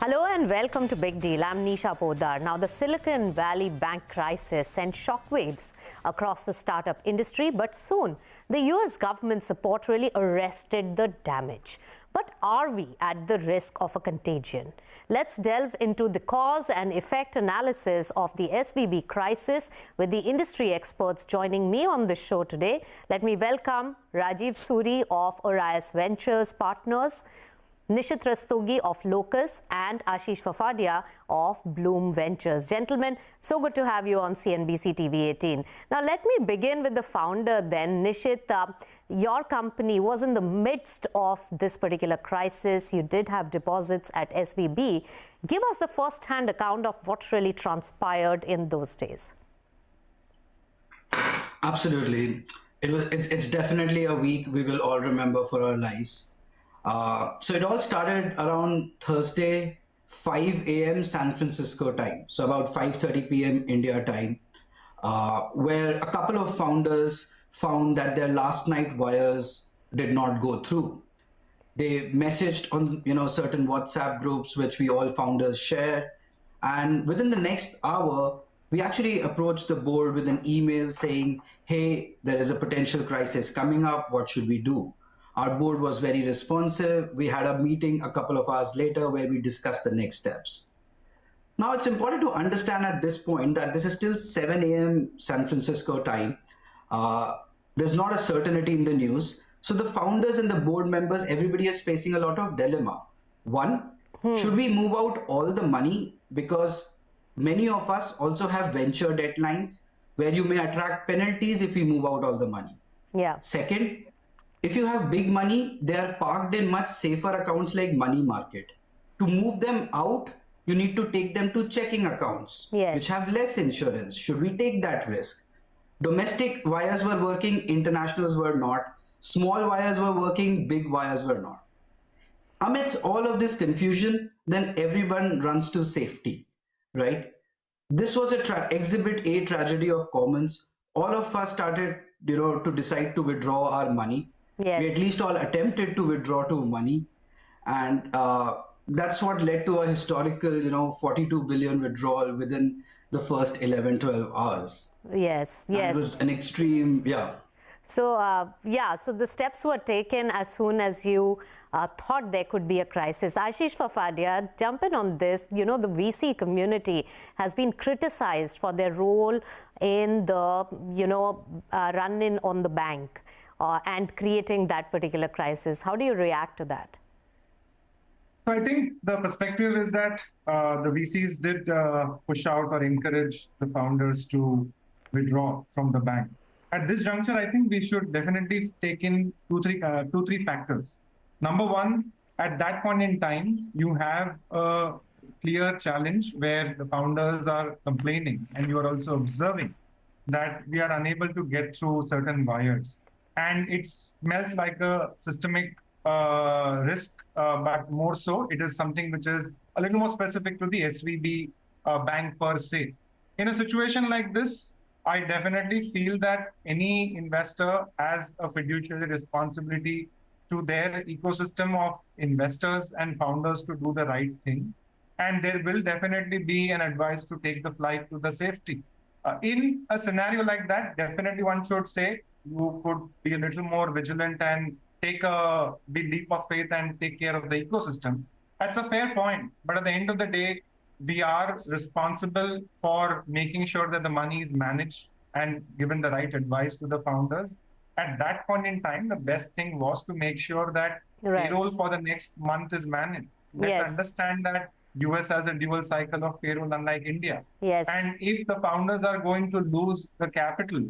Hello and welcome to Big Deal. I'm Nisha Podar. Now, the Silicon Valley bank crisis sent shockwaves across the startup industry, but soon the US government support really arrested the damage. But are we at the risk of a contagion? Let's delve into the cause and effect analysis of the SVB crisis with the industry experts joining me on the show today. Let me welcome Rajeev Suri of Orios Ventures Partners, Nishith Rastogi of Locus, and Ashish Fafadia of Blume Ventures. Gentlemen, so good to have you on CNBC TV18. Now, let me begin with the founder then. Nishith, your company was in the midst of this particular crisis. You did have deposits at SVB. Give us the first-hand account of what really transpired in those days. Absolutely. It's definitely a week we will all remember for our lives. So it all started around Thursday, 5 a.m. San Francisco time, so about 5:30 p.m. India time, where a couple of founders found that their last night wires did not go through. They messaged on certain WhatsApp groups which we all founders share, and within the next hour, we actually approached the board with an email saying, "Hey, there is a potential crisis coming up. What should we do?" Our board was very responsive. We had a meeting a couple of hours later where we discussed the next steps. Now, it's important to understand at this point that this is still 7 a.m. San Francisco time. There's not a certainty in the news. So the founders and the board members, everybody is facing a lot of dilemma. One, should we move out all the money? Because many of us also have venture deadlines where you may attract penalties if we move out all the money. Yeah. Second, if you have big money, they are parked in much safer accounts like money market. To move them out, you need to take them to checking accounts, which have less insurance. Should we take that risk? Domestic wires were working, internationals were not. Small wires were working, big wires were not. Amidst all of this confusion, then everyone runs to safety, right? This was exhibit A tragedy of commons. All of us started, to decide to withdraw our money. Yes. We at least all attempted to withdraw to money, and that's what led to a historical, 42 billion withdrawal within the first 11, 12 hours. Yes, and yes. It was an extreme, So, so the steps were taken as soon as you thought there could be a crisis. Ashish Fafadia, jump in on this. The VC community has been criticized for their role in the, run-in on the bank and creating that particular crisis. How do you react to that? So I think the perspective is that the VCs did push out or encourage the founders to withdraw from the bank. At this juncture, I think we should definitely take in two, three factors. Number one, at that point in time, you have a clear challenge where the founders are complaining and you are also observing that we are unable to get through certain wires. And it smells like a systemic risk, but more so, it is something which is a little more specific to the SVB bank per se. In a situation like this, I definitely feel that any investor has a fiduciary responsibility to their ecosystem of investors and founders to do the right thing. And there will definitely be an advice to take the flight to the safety. In a scenario like that, definitely one should say you could be a little more vigilant and take a big leap of faith and take care of the ecosystem. That's a fair point. But at the end of the day, we are responsible for making sure that the money is managed and given the right advice to the founders. At that point in time, the best thing was to make sure that payroll for the next month is managed. Let's understand that US has a dual cycle of payroll, unlike India. Yes. And if the founders are going to lose the capital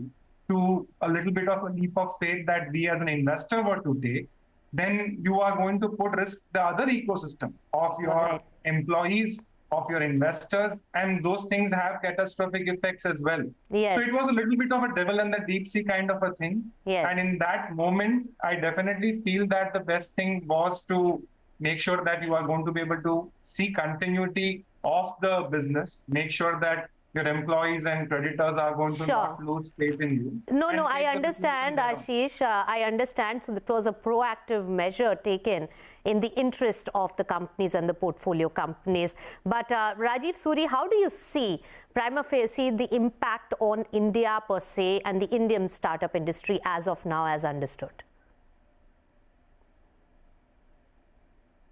to a little bit of a leap of faith that we as an investor were to take, then you are going to put risk the other ecosystem of your employees, of your investors, and those things have catastrophic effects as well. Yes. So it was a little bit of a devil in the deep sea kind of a thing. Yes. And in that moment, I definitely feel that the best thing was to make sure that you are going to be able to see continuity of the business, make sure that your employees and creditors are going to Sure. not lose faith in you. No, and no, take I the understand, decision thereon. Ashish. I understand. So it was a proactive measure taken in the interest of the companies and the portfolio companies. But Rajeev, Suri, how do you see prima facie the impact on India per se and the Indian startup industry as of now, as understood?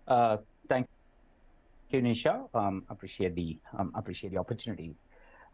Thank you, Nisha. Appreciate the opportunity.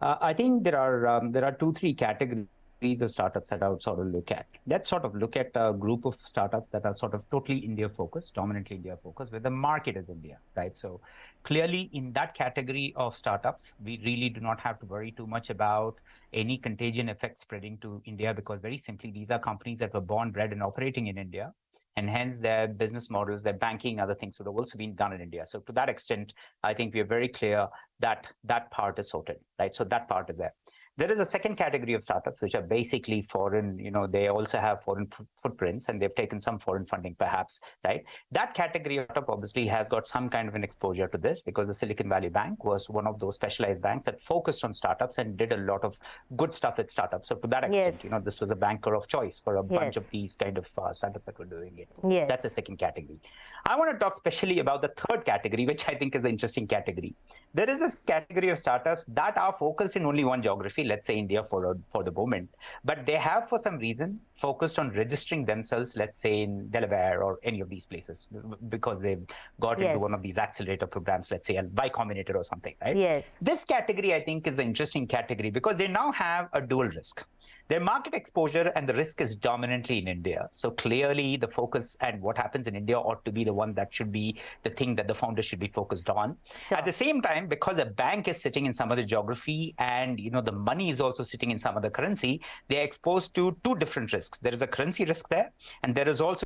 I think there are 2-3 categories of startups that I would sort of look at. Let's sort of look at a group of startups that are sort of totally India focused, dominantly India focused, where the market is India, right? So clearly in that category of startups, we really do not have to worry too much about any contagion effect spreading to India, because very simply, these are companies that were born, bred, and operating in India. And hence their business models, their banking, other things would have also been done in India. So to that extent, I think we are very clear that that part is sorted, right? So that part is there. There is a second category of startups, which are basically foreign, they also have foreign footprints and they've taken some foreign funding perhaps, right? That category of startup obviously has got some kind of an exposure to this, because the Silicon Valley Bank was one of those specialized banks that focused on startups and did a lot of good stuff with startups. So to that extent, Yes. this was a banker of choice for a bunch Yes. of these kind of startups that were doing it. Yes. That's the second category. I want to talk specially about the third category, which I think is an interesting category. There is this category of startups that are focused in only one geography, let's say India for the moment, but they have for some reason focused on registering themselves, let's say in Delaware or any of these places, because they've got Yes. into one of these accelerator programs, let's say Y Combinator or something, right? Yes. This category, I think, is an interesting category because they now have a dual risk. Their market exposure and the risk is dominantly in India. So clearly the focus and what happens in India ought to be the one that should be the thing that the founders should be focused on. Sure. At the same time, because a bank is sitting in some other geography and the money is also sitting in some other currency, they're exposed to two different risks. There is a currency risk there, and there is also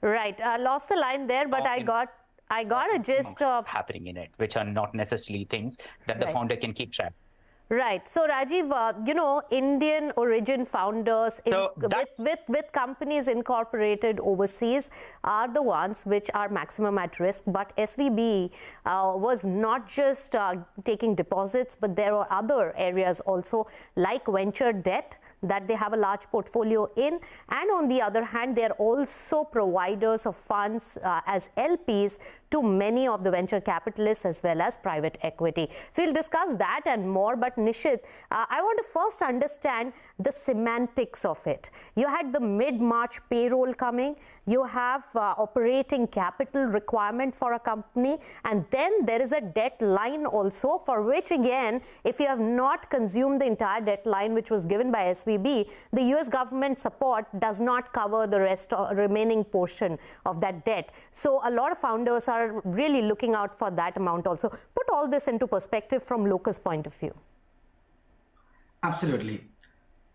Right. I lost the line there, but I got a gist of happening in it, which are not necessarily things that the Right. founder can keep track. Right. So Rajeev, Indian origin founders So with companies incorporated overseas are the ones which are maximum at risk. But SVB was not just taking deposits, but there are other areas also like venture debt that they have a large portfolio in. And on the other hand, they are also providers of funds as LPs to many of the venture capitalists as well as private equity. So we'll discuss that and more. But Nishith, I want to first understand the semantics of it. You had the mid-March payroll coming. You have operating capital requirement for a company. And then there is a debt line also, for which again, if you have not consumed the entire debt line which was given by SVB, the US government support does not cover the remaining portion of that debt. So a lot of founders are really looking out for that amount also. Put all this into perspective from Locus' point of view. Absolutely.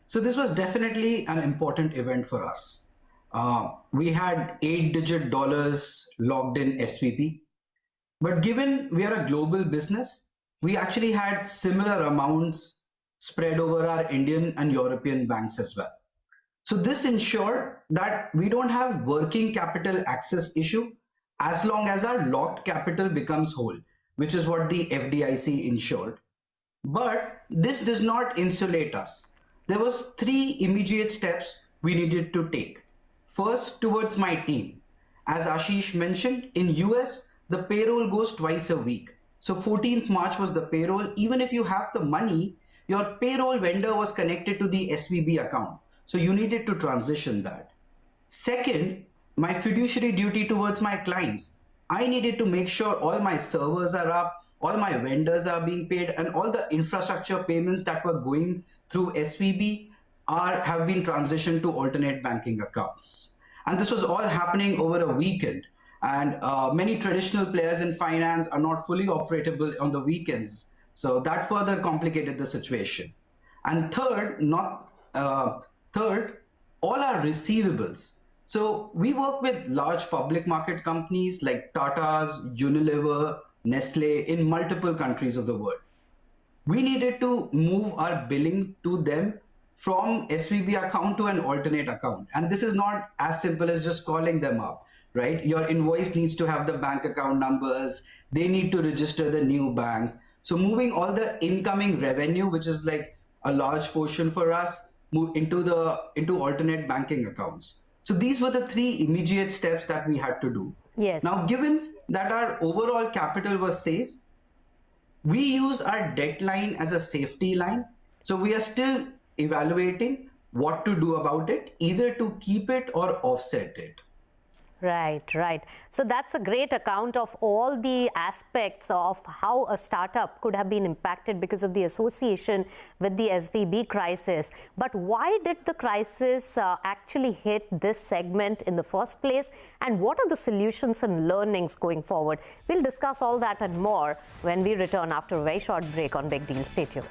So this was definitely an important event for us. We had 8-digit dollars logged in SVP, but given we are a global business, we actually had similar amounts spread over our Indian and European banks as well. So this ensured that we don't have working capital access issue as long as our locked capital becomes whole, which is what the FDIC ensured. But this does not insulate us. There was 3 immediate steps we needed to take. First, towards my team. As Ashish mentioned, in US, the payroll goes twice a week. So 14th March was the payroll. Even if you have the money, your payroll vendor was connected to the SVB account. So you needed to transition that. Second, my fiduciary duty towards my clients. I needed to make sure all my servers are up, all my vendors are being paid, and all the infrastructure payments that were going through SVB have been transitioned to alternate banking accounts. And this was all happening over a weekend. And many traditional players in finance are not fully operable on the weekends. So that further complicated the situation. And third, all our receivables. So we work with large public market companies like Tata's, Unilever, Nestle in multiple countries of the world. We needed to move our billing to them from SVB account to an alternate account. And this is not as simple as just calling them up, right? Your invoice needs to have the bank account numbers. They need to register the new bank. So moving all the incoming revenue, which is like a large portion for us, move into alternate banking accounts. So these were the three immediate steps that we had to do. Yes. Now, given that our overall capital was safe, we use our debt line as a safety line. So we are still evaluating what to do about it, either to keep it or offset it. Right, right. So that's a great account of all the aspects of how a startup could have been impacted because of the association with the SVB crisis. But why did the crisis actually hit this segment in the first place? And what are the solutions and learnings going forward? We'll discuss all that and more when we return after a very short break on Big Deal. Stay tuned.